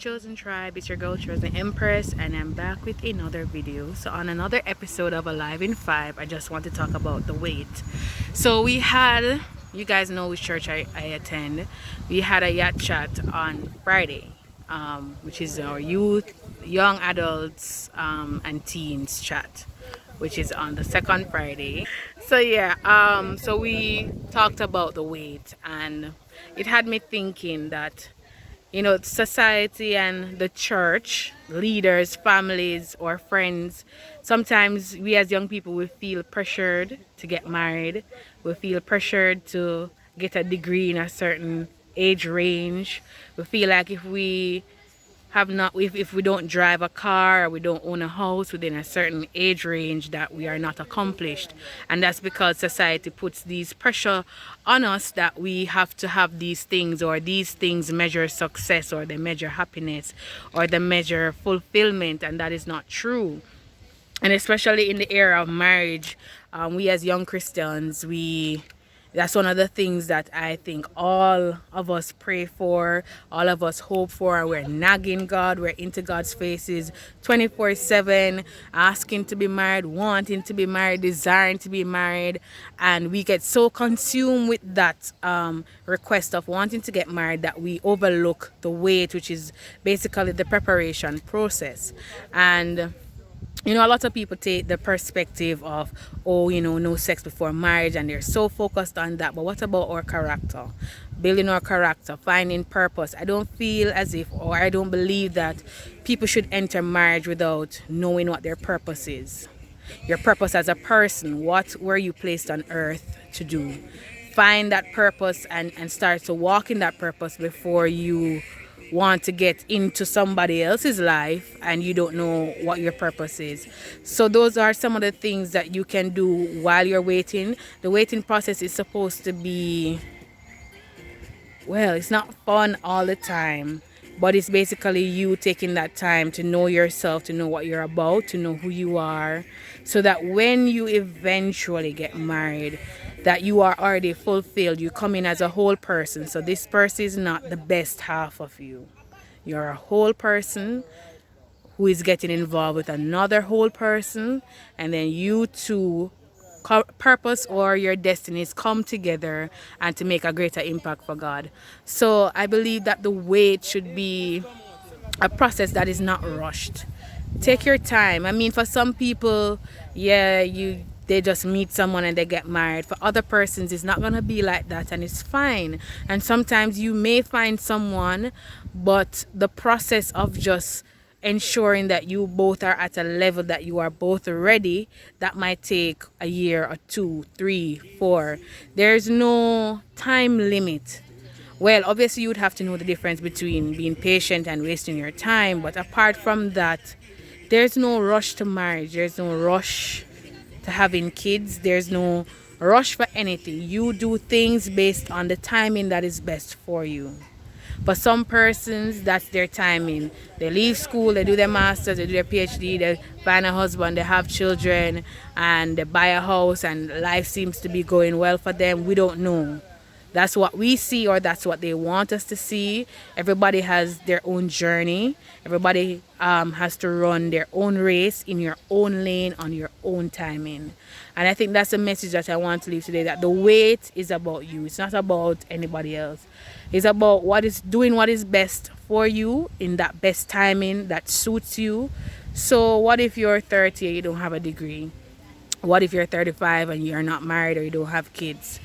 chosen tribe. It's your girl chosen Empress, and I'm back with another video. So on another episode of Alive in 5, I just want to talk about the weight. So we had, you guys know which church I attend. We had a yacht chat on Friday, which is our youth, young adults, and teens chat, which is on the second Friday. So yeah, so we talked about the weight, and it had me thinking that, you know, society and the church, leaders, families, or friends, sometimes we as young people, we feel pressured to get married. We feel pressured to get a degree in a certain age range. We feel like if we have not, if we don't drive a car or we don't own a house within a certain age range, that we are not accomplished. And that's because society puts these pressure on us that we have to have these things, or these things measure success, or they measure happiness, or they measure fulfillment, and that is not true. And especially in the era of marriage, we as young Christians, that's one of the things that I think all of us pray for, all of us hope for. We're nagging God, we're into God's faces 24/7, asking to be married, wanting to be married, desiring to be married. And we get so consumed with that request of wanting to get married that we overlook the wait, which is basically the preparation process. And you know, a lot of people take the perspective of, oh, you know, no sex before marriage, and they're so focused on that. But what about our character? Building our character, finding purpose. I don't feel as if, or I don't believe that people should enter marriage without knowing what their purpose is. Your purpose as a person, what were you placed on earth to do? Find that purpose and start to walk in that purpose before you want to get into somebody else's life and you don't know what your purpose is. So those are some of the things that you can do while you're waiting. The waiting process is supposed to be, well, it's not fun all the time, but it's basically you taking that time to know yourself, to know what you're about, to know who you are, so that when you eventually get married, that you are already fulfilled. You come in as a whole person. So this person is not the best half of you. You're a whole person who is getting involved with another whole person, and then you two purpose or your destinies come together and to make a greater impact for God. So I believe that the wait should be a process that is not rushed. Take your time. I mean, for some people, yeah, they just meet someone and they get married. For other persons, it's not going to be like that, and it's fine. And sometimes you may find someone, but the process of just ensuring that you both are at a level that you are both ready, that might take a year or 2, 3, 4. There's no time limit. Well, obviously you would have to know the difference between being patient and wasting your time, but apart from that, there's no rush to marriage. There's no rush to having kids. There's no rush for anything. You do things based on the timing that is best for you. For some persons, that's their timing. They leave school, they do their masters, they do their PhD, they find a husband, they have children, and they buy a house, and life seems to be going well for them. We don't know. That's what we see, or that's what they want us to see. Everybody has their own journey. Everybody has to run their own race in your own lane on your own timing. And I think that's the message that I want to leave today, that the wait is about you. It's not about anybody else. It's about what is best for you in that best timing that suits you. So what if you're 30 and you don't have a degree? What if you're 35 and you're not married or you don't have kids?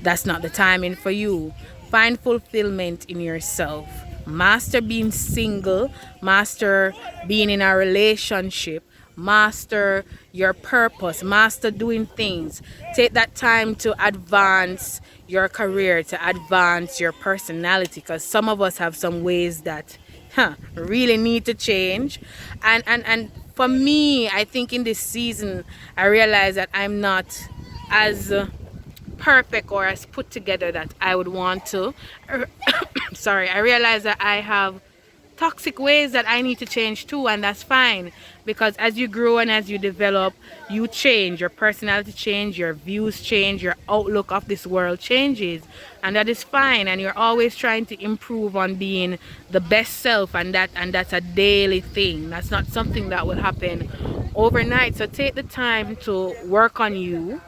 That's not the timing for you. Find fulfillment in yourself. Master being single. Master being in a relationship. Master your purpose. Master doing things. Take that time to advance your career, to advance your personality, because some of us have some ways that really need to change. And for me, I think in this season, I realize that I'm not as perfect or as put together that I would want to. Sorry, I realize that I have toxic ways that I need to change too, and that's fine, because as you grow and as you develop, you change, your personality change, your views change, your outlook of this world changes, and that is fine. And you're always trying to improve on being the best self, and that's a daily thing. That's not something that will happen overnight. So take the time to work on you,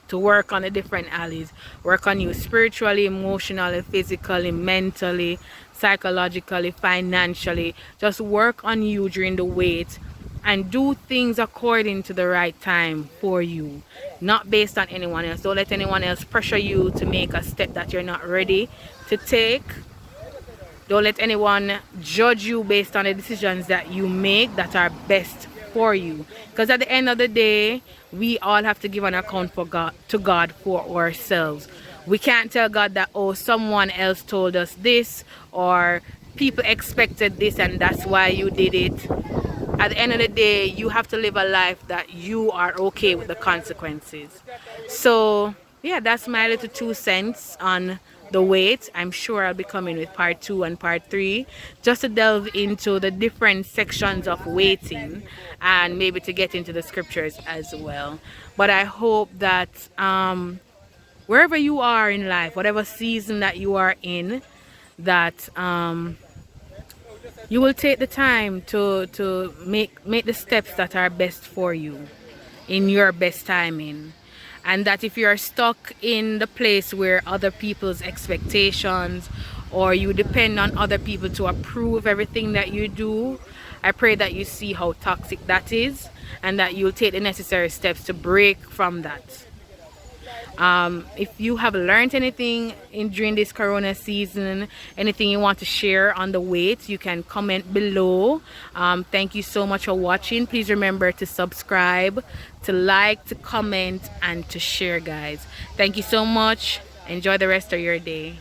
to work on the different alleys, work on you spiritually, emotionally, physically, mentally, psychologically, financially. Just work on you during the wait and do things according to the right time for you, not based on anyone else. Don't let anyone else pressure you to make a step that you're not ready to take. Don't let anyone judge you based on the decisions that you make that are best for you, because at the end of the day, we all have to give an account to God for ourselves. We can't tell God that, oh, someone else told us this, or people expected this and that's why you did it. At the end of the day, you have to live a life that you are okay with the consequences. So yeah, that's my little 2 cents on the wait. I'm sure I'll be coming with part 2 and part 3, just to delve into the different sections of waiting, and maybe to get into the scriptures as well. But I hope that wherever you are in life, whatever season that you are in, that you will take the time to make the steps that are best for you in your best timing. And that if you're stuck in the place where other people's expectations, or you depend on other people to approve everything that you do, I pray that you see how toxic that is, and that you'll take the necessary steps to break from that. If you have learned anything during this corona season, anything you want to share on the wait, you can comment below. Thank you so much for watching. Please remember to subscribe, to like, to comment, and to share, guys. Thank you so much. Enjoy the rest of your day.